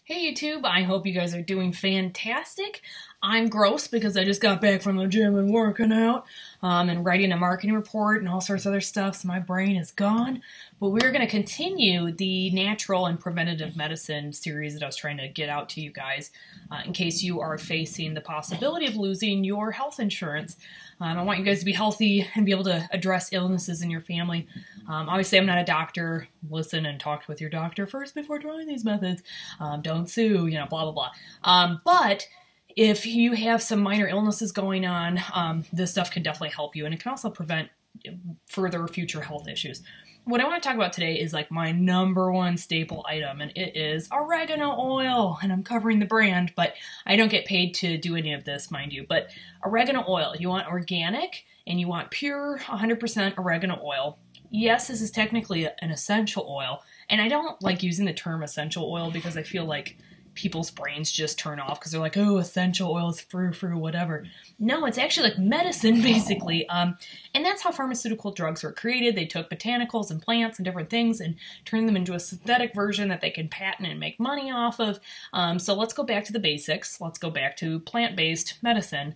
Hey YouTube, I hope you guys are doing fantastic. I'm gross because I just got back from the gym and working out and writing a marketing report and all sorts of other stuff, so my brain is gone. But we're going to continue the natural and preventative medicine series that I was trying to get out to you guys in case you are facing the possibility of losing your health insurance. I want you guys to be healthy and be able to address illnesses in your family. Obviously, I'm not a doctor. Listen and talk with your doctor first before trying these methods. Don't sue, blah, blah, blah. But if you have some minor illnesses going on, this stuff can definitely help you, and it can also prevent further future health issues. What I want to talk about today is like my number one staple item, and it is oregano oil. And I'm covering the brand, but I don't get paid to do any of this, mind you. But oregano oil, you want organic and you want pure 100% oregano oil. Yes, this is technically an essential oil, and I don't like using the term essential oil because I feel like people's brains just turn off because they're like, oh, essential oil is frou-frou, whatever. No, it's actually like medicine, basically. And that's how pharmaceutical drugs were created. They took botanicals and plants and different things and turned them into a synthetic version that they can patent and make money off of. So let's go back to the basics. Let's go back to plant-based medicine.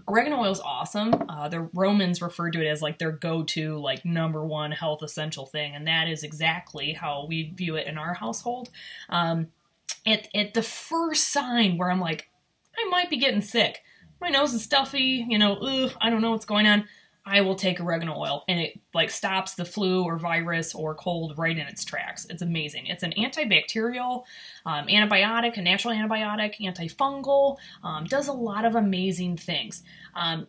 Oregano oil is awesome. The Romans referred to it as like their go-to, like number one health essential thing, and that is exactly how we view it in our household. At the first sign where I'm like, I might be getting sick, my nose is stuffy, I don't know what's going on, I will take oregano oil, and it like stops the flu or virus or cold right in its tracks. It's amazing. It's an antibacterial, antibiotic, a natural antibiotic, antifungal, does a lot of amazing things.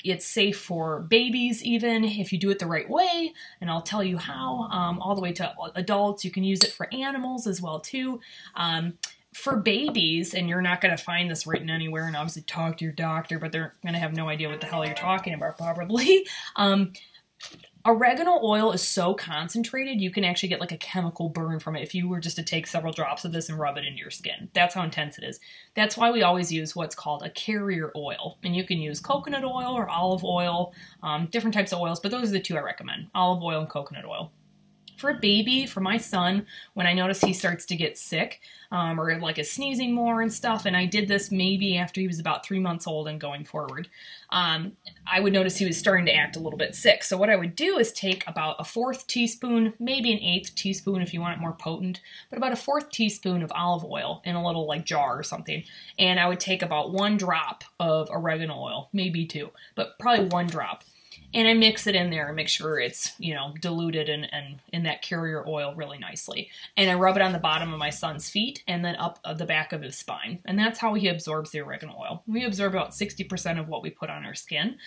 It's safe for babies even if you do it the right way, and I'll tell you how, all the way to adults. You can use it for animals as well too. For babies, and you're not going to find this written anywhere, and obviously talk to your doctor, but they're going to have no idea what the hell you're talking about probably. Oregano oil is so concentrated, you can actually get like a chemical burn from it if you were just to take several drops of this and rub it into your skin. That's how intense it is. That's why we always use what's called a carrier oil. And you can use coconut oil or olive oil, different types of oils, but those are the two I recommend, olive oil and coconut oil. For a baby, for my son, when I notice he starts to get sick, or like is sneezing more and stuff, and I did this maybe after he was about 3 months old and going forward, I would notice he was starting to act a little bit sick. So what I would do is take about a 1/4 teaspoon, maybe an 1/8 teaspoon if you want it more potent, but about a 1/4 teaspoon of olive oil in a little like jar or something, and I would take about 1 drop of oregano oil, maybe 2, but probably 1 drop. And I mix it in there and make sure it's, diluted and in that carrier oil really nicely. And I rub it on the bottom of my son's feet and then up the back of his spine. And that's how he absorbs the oregano oil. We absorb about 60% of what we put on our skin.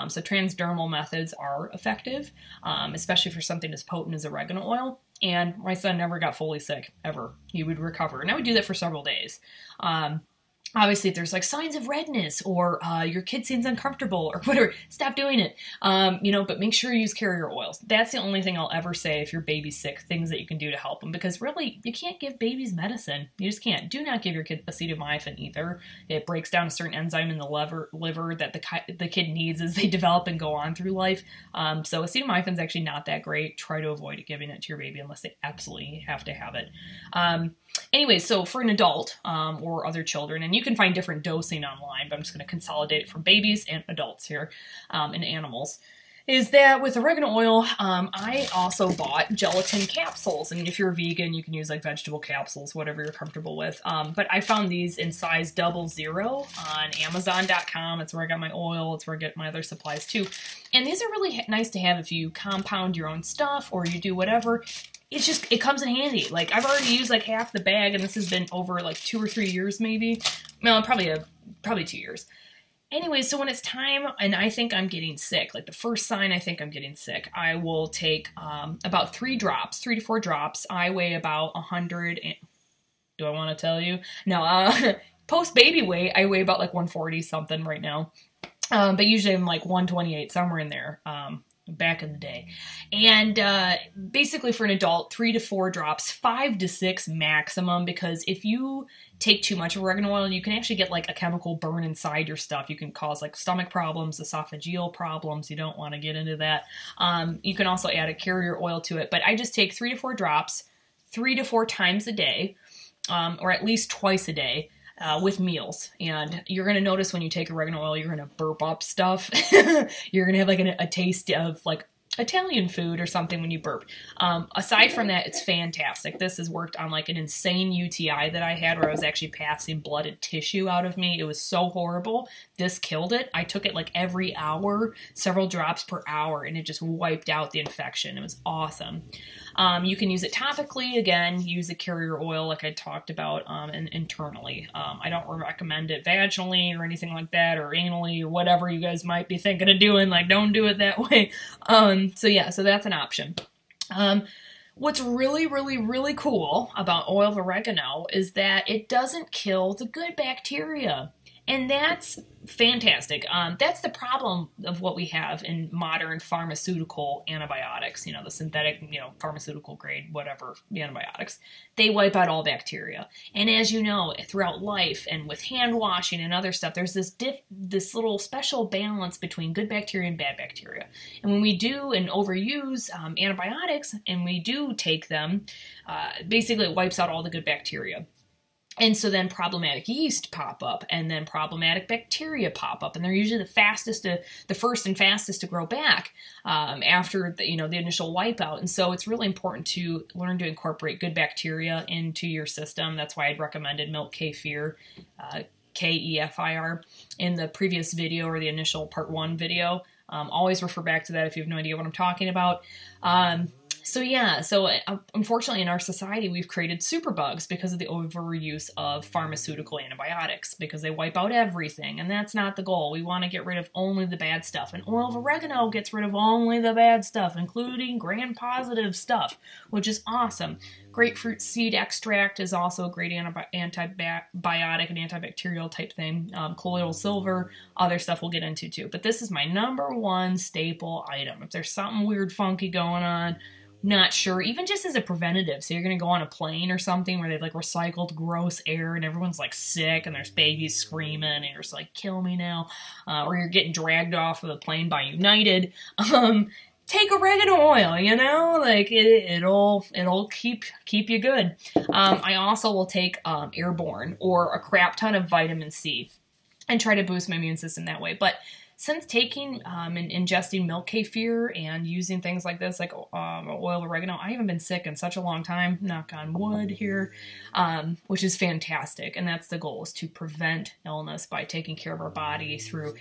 So transdermal methods are effective, especially for something as potent as oregano oil. And my son never got fully sick, ever. He would recover. And I would do that for several days. Obviously, if there's like signs of redness or your kid seems uncomfortable or whatever, stop doing it. But make sure you use carrier oils. That's the only thing I'll ever say if your baby's sick, things that you can do to help them. Because really, you can't give babies medicine. You just can't. Do not give your kid acetaminophen either. It breaks down a certain enzyme in the liver that the kid needs as they develop and go on through life. So acetaminophen is actually not that great. Try to avoid giving it to your baby unless they absolutely have to have it. Anyway, so for an adult or other children, and you can find different dosing online, but I'm just going to consolidate it for babies and adults here and animals, is that with oregano oil, I also bought gelatin capsules. And if you're a vegan, you can use like vegetable capsules, whatever you're comfortable with. But I found these in size 00 on Amazon.com. It's where I got my oil. It's where I get my other supplies too. And these are really nice to have if you compound your own stuff or you do whatever. It comes in handy. Like, I've already used like half the bag, and this has been over like 2 or 3 years maybe. Well, probably 2 years. Anyway, so when it's time and I think I'm getting sick, like the first sign I think I'm getting sick, I will take about 3 to 4 drops. I weigh about 100. Do I want to tell you? No, post-baby weight, I weigh about like 140 something right now. But usually I'm like 128, somewhere in there. Back in the day. And basically for an adult, 3 to 4 drops, 5 to 6 maximum, because if you take too much oregano oil, you can actually get like a chemical burn inside your stuff. You can cause like stomach problems, esophageal problems. You don't want to get into that. You can also add a carrier oil to it, but I just take 3 to 4 drops, 3 to 4 times a day. or at least twice a day. With meals. And you're going to notice when you take oregano oil, you're going to burp up stuff. You're going to have like a taste of like Italian food or something when you burp. Aside from that, it's fantastic. This has worked on like an insane UTI that I had where I was actually passing blooded tissue out of me. It was so horrible. This killed it. I took it like every hour, several drops per hour, and it just wiped out the infection. It was awesome. You can use it topically. Again, use the carrier oil like I talked about and internally. I don't recommend it vaginally or anything like that, or anally or whatever you guys might be thinking of doing. Like, don't do it that way. So yeah, so that's an option. What's really, really, really cool about oil of oregano is that it doesn't kill the good bacteria. And that's fantastic. That's the problem of what we have in modern pharmaceutical antibiotics, the synthetic, pharmaceutical grade, whatever, the antibiotics. They wipe out all bacteria. And as you know, throughout life and with hand washing and other stuff, there's this little special balance between good bacteria and bad bacteria. And when we do and overuse antibiotics and we do take them, basically it wipes out all the good bacteria. And so then problematic yeast pop up, and then problematic bacteria pop up, and they're usually the first and fastest to grow back after the initial wipeout. And so it's really important to learn to incorporate good bacteria into your system. That's why I'd recommended milk kefir, Kefir, in the previous video or the initial part 1 video. Always refer back to that if you have no idea what I'm talking about. So yeah, unfortunately in our society we've created superbugs because of the overuse of pharmaceutical antibiotics, because they wipe out everything, and that's not the goal. We want to get rid of only the bad stuff, and oil of oregano gets rid of only the bad stuff, including gram-positive stuff, which is awesome. Grapefruit seed extract is also a great antibiotic and antibacterial type thing. Colloidal silver, other stuff we'll get into too. But this is my #1 staple item. If there's something weird, funky going on, not sure, even just as a preventative. So you're going to go on a plane or something where they've like recycled gross air and everyone's like sick and there's babies screaming and you're just like, kill me now. Or you're getting dragged off of the plane by United. Take oregano oil, like it'll keep you good. I also will take Airborne or a crap ton of vitamin C and try to boost my immune system that way. But since taking and ingesting milk kefir and using things like this, like oil of oregano, I haven't been sick in such a long time, knock on wood here, which is fantastic. And that's the goal, is to prevent illness by taking care of our body through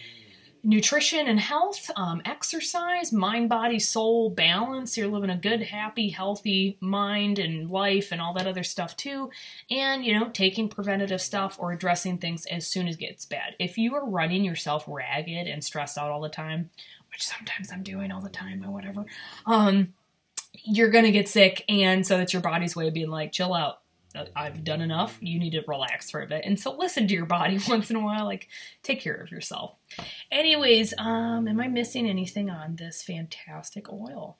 nutrition and health, exercise, mind, body, soul, balance. You're living a good, happy, healthy mind and life and all that other stuff too. And, taking preventative stuff or addressing things as soon as it gets bad. If you are running yourself ragged and stressed out all the time, which sometimes I'm doing all the time or whatever, you're going to get sick. And so that's your body's way of being like, chill out. I've done enough. You need to relax for a bit. And so listen to your body once in a while. Like, take care of yourself. Anyways, am I missing anything on this fantastic oil?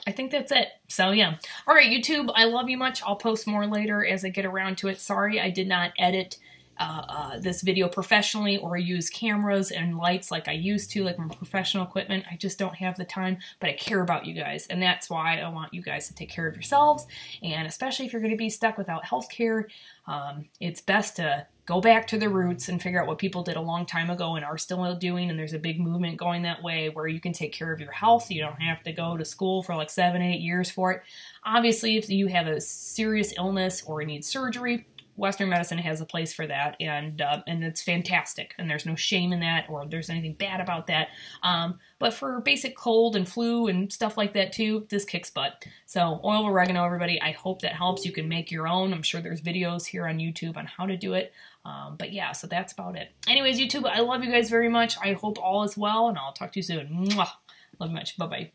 I think that's it. So yeah. All right, YouTube, I love you much. I'll post more later as I get around to it. Sorry I did not edit this video professionally or use cameras and lights like I used to, like my professional equipment. I just don't have the time, but I care about you guys, and that's why I want you guys to take care of yourselves. And especially if you're going to be stuck without health care, it's best to go back to the roots and figure out what people did a long time ago and are still doing. And there's a big movement going that way where you can take care of your health. You don't have to go to school for like 7-8 years for it. Obviously, if you have a serious illness or need surgery, Western medicine has a place for that, and it's fantastic, and there's no shame in that, or there's anything bad about that. But for basic cold and flu and stuff like that too, this kicks butt. So oil of oregano, everybody, I hope that helps. You can make your own. I'm sure there's videos here on YouTube on how to do it. But yeah, so that's about it. Anyways, YouTube, I love you guys very much. I hope all is well, and I'll talk to you soon. Mwah. Love you much. Bye-bye.